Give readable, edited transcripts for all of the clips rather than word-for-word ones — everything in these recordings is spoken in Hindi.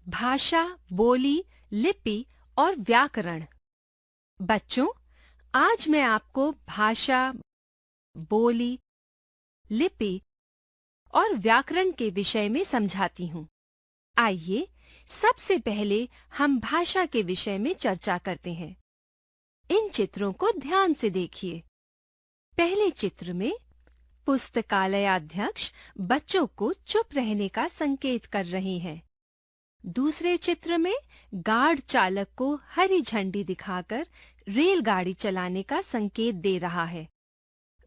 भाषा, बोली, लिपि और व्याकरण। बच्चों, आज मैं आपको भाषा, बोली, लिपि और व्याकरण के विषय में समझाती हूँ। आइए, सबसे पहले हम भाषा के विषय में चर्चा करते हैं। इन चित्रों को ध्यान से देखिए। पहले चित्र में पुस्तकालयाध्यक्ष बच्चों को चुप रहने का संकेत कर रहे हैं। दूसरे चित्र में गार्ड चालक को हरी झंडी दिखाकर रेलगाड़ी चलाने का संकेत दे रहा है।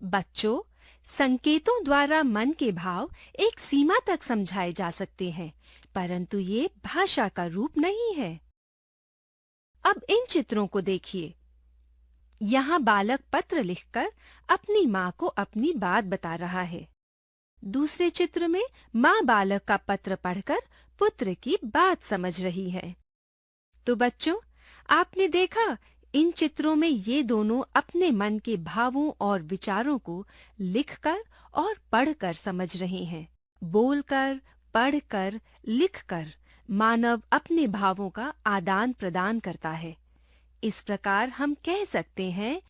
बच्चों, संकेतों द्वारा मन के भाव एक सीमा तक समझाए जा सकते हैं, परंतु ये भाषा का रूप नहीं है। अब इन चित्रों को देखिए। यहाँ बालक पत्र लिखकर अपनी माँ को अपनी बात बता रहा है। दूसरे चित्र में माँ बालक का पत्र पढ़कर पुत्र की बात समझ रही है। तो बच्चों, आपने देखा, इन चित्रों में ये दोनों अपने मन के भावों और विचारों को लिखकर और पढ़कर समझ रहे हैं। बोलकर, पढ़कर, लिखकर मानव अपने भावों का आदान प्रदान करता है। इस प्रकार हम कह सकते हैं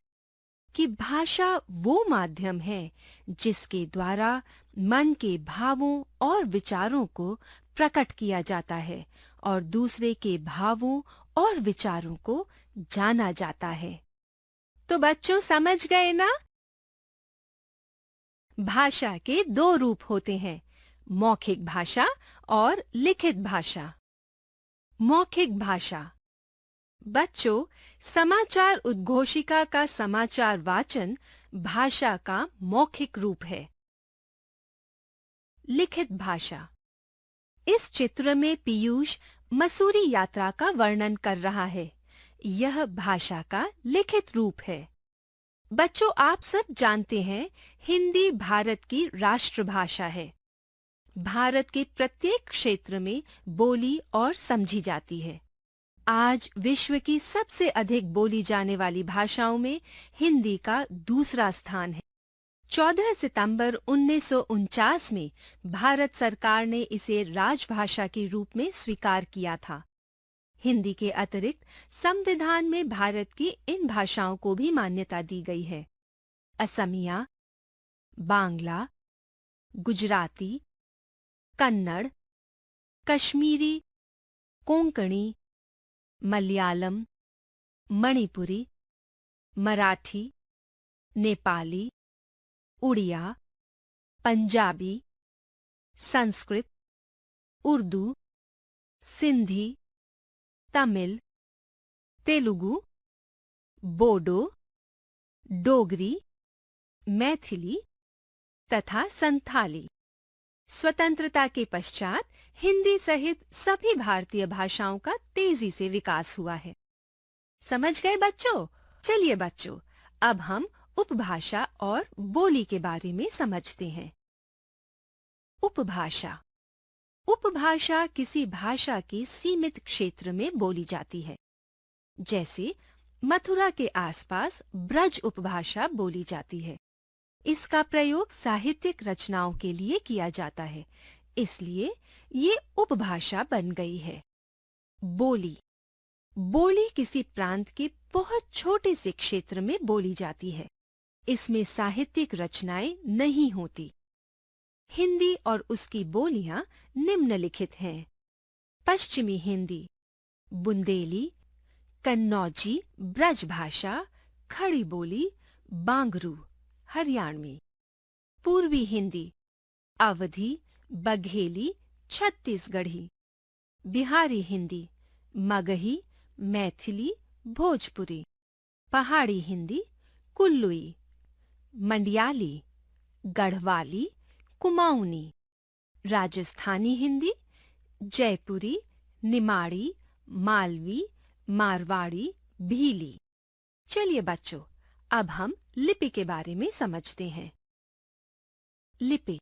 कि भाषा वो माध्यम है जिसके द्वारा मन के भावों और विचारों को प्रकट किया जाता है और दूसरे के भावों और विचारों को जाना जाता है। तो बच्चों, समझ गए ना? भाषा के दो रूप होते हैं, मौखिक भाषा और लिखित भाषा। मौखिक भाषा। बच्चों, समाचार उद्घोषिका का समाचार वाचन भाषा का मौखिक रूप है। लिखित भाषा। इस चित्र में पीयूष मसूरी यात्रा का वर्णन कर रहा है। यह भाषा का लिखित रूप है। बच्चों, आप सब जानते हैं, हिंदी भारत की राष्ट्रभाषा है। भारत के प्रत्येक क्षेत्र में बोली और समझी जाती है। आज विश्व की सबसे अधिक बोली जाने वाली भाषाओं में हिंदी का दूसरा स्थान है। 14 सितंबर 1949 में भारत सरकार ने इसे राजभाषा के रूप में स्वीकार किया था। हिंदी के अतिरिक्त संविधान में भारत की इन भाषाओं को भी मान्यता दी गई है। असमिया, बांग्ला, गुजराती, कन्नड़, कश्मीरी, कोंकणी, मलयालम, मणिपुरी, मराठी, नेपाली, उड़िया, पंजाबी, संस्कृत, उर्दू, सिंधी, तमिल, तेलुगु, बोडो, डोगरी, मैथिली तथा संथाली। स्वतंत्रता के पश्चात हिंदी सहित सभी भारतीय भाषाओं का तेजी से विकास हुआ है। समझ गए बच्चों? चलिए बच्चों, अब हम उपभाषा और बोली के बारे में समझते हैं। उपभाषा। उपभाषा किसी भाषा के सीमित क्षेत्र में बोली जाती है। जैसे मथुरा के आसपास ब्रज उपभाषा बोली जाती है। इसका प्रयोग साहित्यिक रचनाओं के लिए किया जाता है, इसलिए ये उपभाषा बन गई है। बोली। बोली किसी प्रांत के बहुत छोटे से क्षेत्र में बोली जाती है। इसमें साहित्यिक रचनाएं नहीं होती। हिंदी और उसकी बोलियां निम्नलिखित हैं। पश्चिमी हिंदी, बुंदेली, कन्नौजी ब्रज भाषा, खड़ी बोली, बांगरू हरियाणवी। पूर्वी हिंदी, अवधी, बघेली, छत्तीसगढ़ी। बिहारी हिंदी, मगही, मैथिली, भोजपुरी। पहाड़ी हिंदी, कुल्लुई। मंडियाली, गढ़वाली, कुमाऊनी। राजस्थानी हिंदी, जयपुरी, निमाड़ी, मालवी, मारवाड़ी, भीली। चलिए बच्चों, अब हम लिपि के बारे में समझते हैं। लिपि।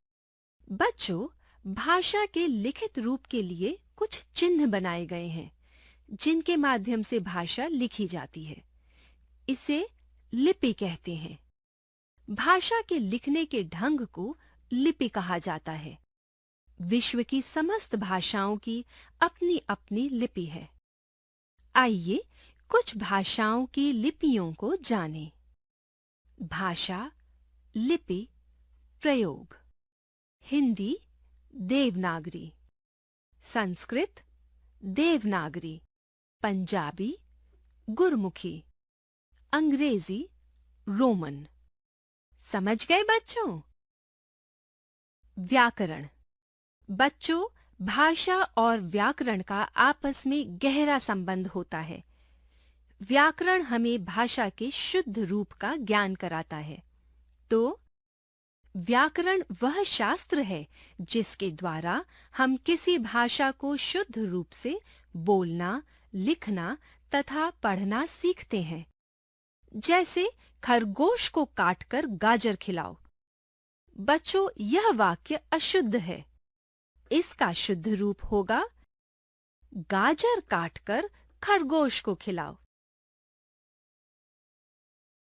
बच्चों, भाषा के लिखित रूप के लिए कुछ चिन्ह बनाए गए हैं, जिनके माध्यम से भाषा लिखी जाती है। इसे लिपि कहते हैं। भाषा के लिखने के ढंग को लिपि कहा जाता है। विश्व की समस्त भाषाओं की अपनी अपनी लिपि है। आइए कुछ भाषाओं की लिपियों को जानें। भाषा, लिपि, प्रयोग। हिंदी देवनागरी, संस्कृत देवनागरी, पंजाबी गुरमुखी, अंग्रेजी रोमन। समझ गए बच्चों? व्याकरण। बच्चों, भाषा और व्याकरण का आपस में गहरा संबंध होता है। व्याकरण हमें भाषा के शुद्ध रूप का ज्ञान कराता है। तो व्याकरण वह शास्त्र है जिसके द्वारा हम किसी भाषा को शुद्ध रूप से बोलना, लिखना तथा पढ़ना सीखते हैं। जैसे खरगोश को काटकर गाजर खिलाओ। बच्चों, यह वाक्य अशुद्ध है। इसका शुद्ध रूप होगा गाजर काटकर खरगोश को खिलाओ।